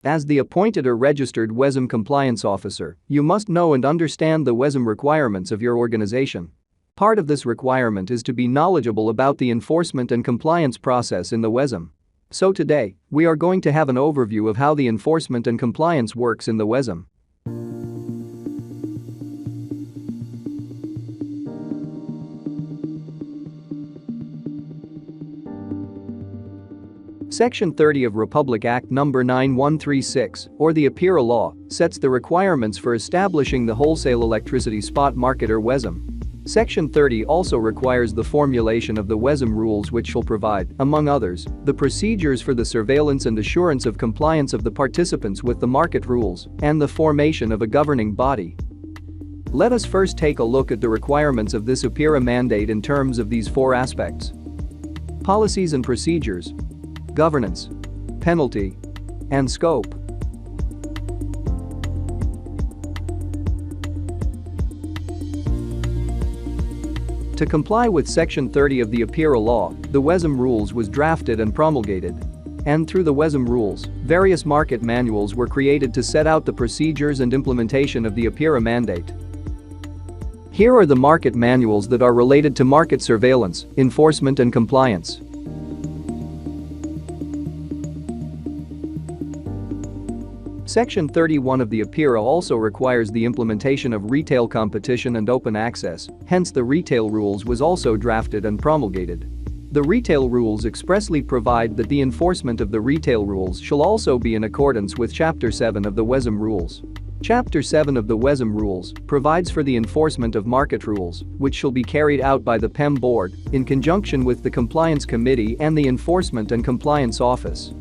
As the appointed or registered WCO compliance officer, you must know and understand the WCO requirements of your organization. Part of this requirement is to be knowledgeable about the enforcement and compliance process in the WCO. So today, we are going to have an overview of how the enforcement and compliance works in the WCO. Section 30 of Republic Act No. 9136, or the APIRA law, sets the requirements for establishing the wholesale electricity spot market or WCO. Section 30 also requires the formulation of the WCO rules, which shall provide, among others, the procedures for the surveillance and assurance of compliance of the participants with the market rules and the formation of a governing body. Let us first take a look at the requirements of this APIRA mandate in terms of these four aspects: policies and procedures, governance, penalty, and scope. To comply with Section 30 of the APIRA law, the WCO rules was drafted and promulgated. And through the WCO rules, various market manuals were created to set out the procedures and implementation of the APIRA mandate. Here are the market manuals that are related to market surveillance, enforcement and compliance. Section 31 of the APIRA also requires the implementation of retail competition and open access, hence the retail rules was also drafted and promulgated. The retail rules expressly provide that the enforcement of the retail rules shall also be in accordance with Chapter 7 of the WCO rules. Chapter 7 of the WCO rules provides for the enforcement of market rules, which shall be carried out by the PEM board in conjunction with the Compliance Committee and the Enforcement and Compliance Office.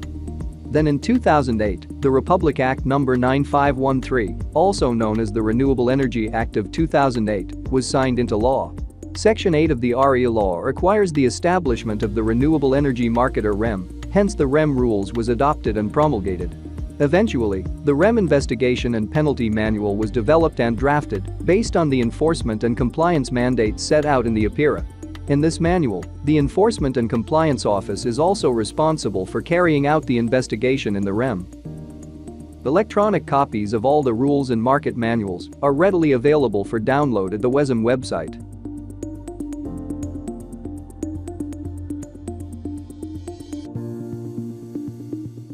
Then in 2008, the Republic Act No. 9513, also known as the Renewable Energy Act of 2008, was signed into law. Section 8 of the RE law requires the establishment of the Renewable Energy Market or REM, hence the REM rules was adopted and promulgated. Eventually, the REM investigation and penalty manual was developed and drafted based on the enforcement and compliance mandates set out in the APIRA. In this manual, the Enforcement and Compliance Office is also responsible for carrying out the investigation in the REM. Electronic copies of all the rules and market manuals are readily available for download at the WCO website.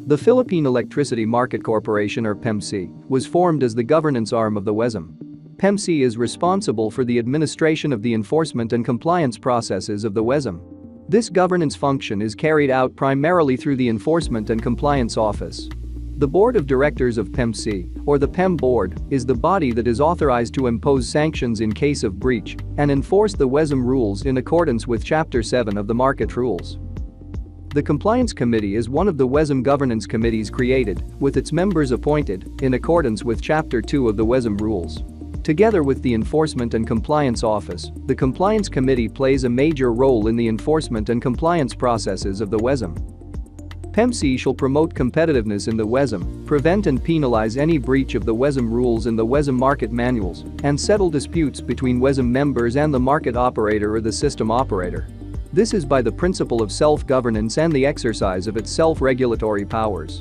The Philippine Electricity Market Corporation, or PEMC, was formed as the governance arm of the WCO. PEMC is responsible for the administration of the enforcement and compliance processes of the WCO. This governance function is carried out primarily through the Enforcement and Compliance Office. The Board of Directors of PEMC, or the PEM Board, is the body that is authorized to impose sanctions in case of breach and enforce the WCO rules in accordance with Chapter 7 of the Market Rules. The Compliance Committee is one of the WCO governance committees created, with its members appointed, in accordance with Chapter 2 of the WCO rules. Together with the Enforcement and Compliance Office, the Compliance Committee plays a major role in the enforcement and compliance processes of the WCO. PEMC shall promote competitiveness in the WCO, prevent and penalize any breach of the WCO rules and the WCO market manuals, and settle disputes between WCO members and the market operator or the system operator. This is by the principle of self-governance and the exercise of its self-regulatory powers.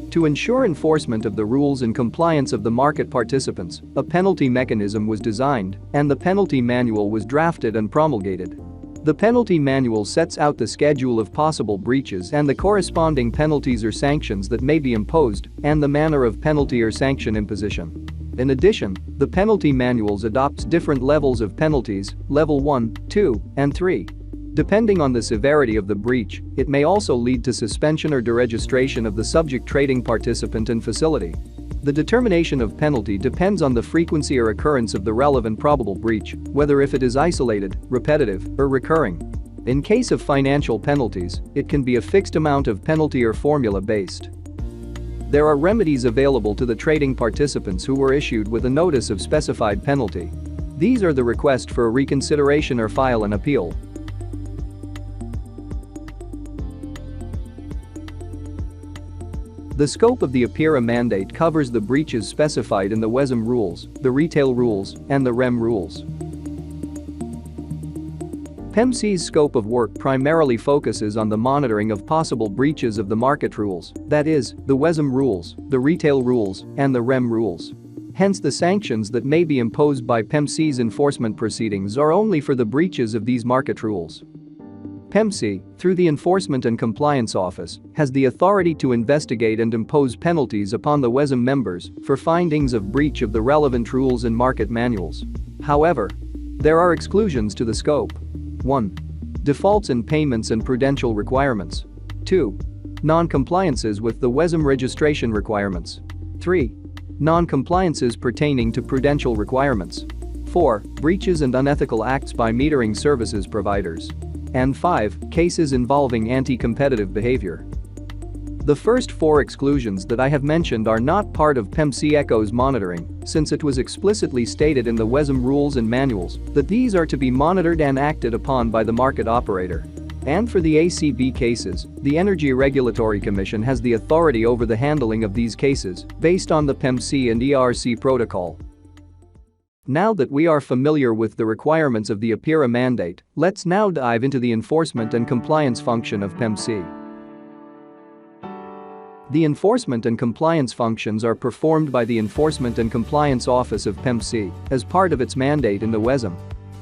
To ensure enforcement of the rules and compliance of the market participants, a penalty mechanism was designed, and the penalty manual was drafted and promulgated. The penalty manual sets out the schedule of possible breaches and the corresponding penalties or sanctions that may be imposed, and the manner of penalty or sanction imposition. In addition, the penalty manuals adopts different levels of penalties, level 1, 2, and 3. Depending on the severity of the breach, it may also lead to suspension or deregistration of the subject trading participant and facility. The determination of penalty depends on the frequency or occurrence of the relevant probable breach, whether if it is isolated, repetitive, or recurring. In case of financial penalties, it can be a fixed amount of penalty or formula-based. There are remedies available to the trading participants who were issued with a notice of specified penalty. These are the request for a reconsideration or file an appeal. The scope of the APIRA mandate covers the breaches specified in the WCO rules, the retail rules, and the REM rules. PEMC's scope of work primarily focuses on the monitoring of possible breaches of the market rules, that is, the WCO rules, the retail rules, and the REM rules. Hence, the sanctions that may be imposed by PEMC's enforcement proceedings are only for the breaches of these market rules. PEMC, through the Enforcement and Compliance Office, has the authority to investigate and impose penalties upon the WCO members for findings of breach of the relevant rules and market manuals. However, there are exclusions to the scope. 1. Defaults in payments and prudential requirements. 2. Non-compliances with the WCO registration requirements. 3. Non-compliances pertaining to prudential requirements. 4. Breaches and unethical acts by metering services providers. And 5. Cases involving anti-competitive behavior. The first 4 exclusions that I have mentioned are not part of PEMC ECO's monitoring, since it was explicitly stated in the WCO rules and manuals that these are to be monitored and acted upon by the market operator. And for the ACB cases, the Energy Regulatory Commission has the authority over the handling of these cases based on the PEMC and ERC protocol. Now that we are familiar with the requirements of the APIRA mandate, let's now dive into the enforcement and compliance function of PEMC. The enforcement and compliance functions are performed by the Enforcement and Compliance Office of PEMC as part of its mandate in the WCO.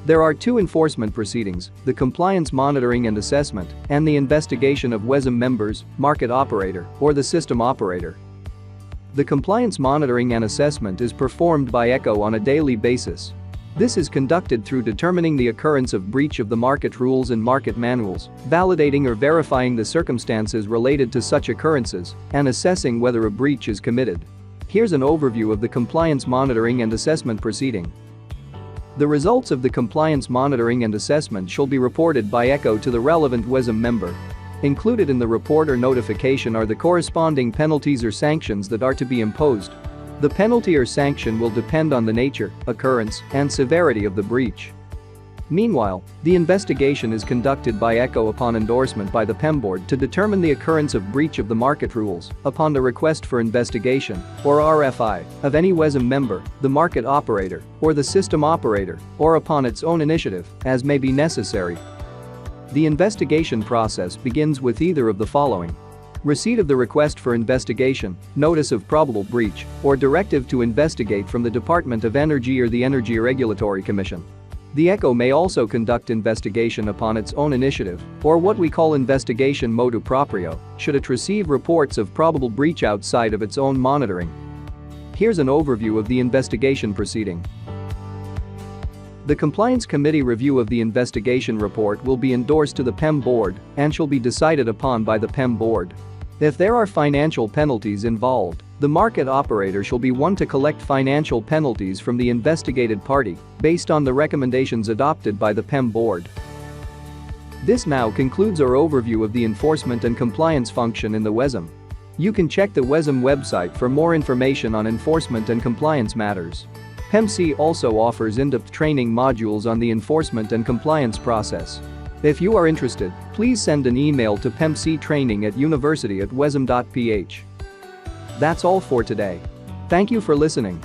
There are 2 enforcement proceedings: the compliance monitoring and assessment, and the investigation of WCO members, market operator, or the system operator. The compliance monitoring and assessment is performed by ECO on a daily basis. This is conducted through determining the occurrence of breach of the market rules and market manuals, validating or verifying the circumstances related to such occurrences, and assessing whether a breach is committed. Here's an overview of the compliance monitoring and assessment proceeding. The results of the compliance monitoring and assessment shall be reported by ECO to the relevant WCO member. Included in the report or notification are the corresponding penalties or sanctions that are to be imposed. The penalty or sanction will depend on the nature, occurrence, and severity of the breach. Meanwhile, the investigation is conducted by ECO upon endorsement by the PEM board to determine the occurrence of breach of the market rules upon the request for investigation, or RFI, of any WCO member, the market operator, or the system operator, or upon its own initiative, as may be necessary. The investigation process begins with either of the following: receipt of the request for investigation, notice of probable breach, or directive to investigate from the Department of Energy or the Energy Regulatory Commission. The ECO may also conduct investigation upon its own initiative, or what we call investigation motu proprio, should it receive reports of probable breach outside of its own monitoring. Here's an overview of the investigation proceeding. The Compliance Committee review of the investigation report will be endorsed to the PEM board and shall be decided upon by the PEM board. If there are financial penalties involved, the market operator shall be one to collect financial penalties from the investigated party based on the recommendations adopted by the PEM board. This now concludes our overview of the enforcement and compliance function in the WCO. You can check the WCO website for more information on enforcement and compliance matters. PEMC also offers in-depth training modules on the enforcement and compliance process. If you are interested, please send an email to pemctraining@university@wcom.ph. That's all for today. Thank you for listening.